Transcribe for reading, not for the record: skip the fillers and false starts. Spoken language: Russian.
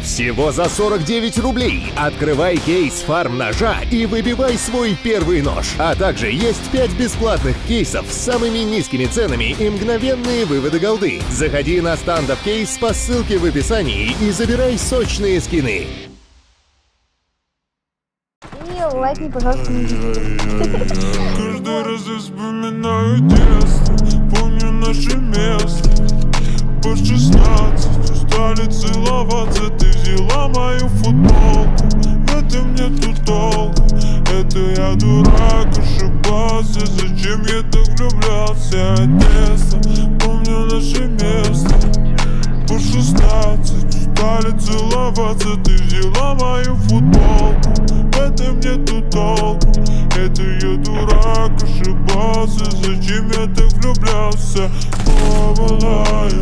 Всего за 49 рублей. Открывай кейс фарм-ножа и выбивай свой первый нож. А также есть 5 бесплатных кейсов с самыми низкими ценами и мгновенные выводы голды. Заходи на стендап кейс по ссылке в описании и забирай сочные скины. И лайкни, пожалуйста, на видео. Каждый раз я вспоминаю детство, помню наше место. По 16 устали целоваться, ты взяла мою футболку. В этом нету толку, это я дурак, ошибался. Зачем я так влюблялся? Детство, помню наше место. По 16 устали целоваться, ты взяла мою футболку. В этом нету толку, это я дурак, ошибался. Зачем я так влюблялся? Never lie,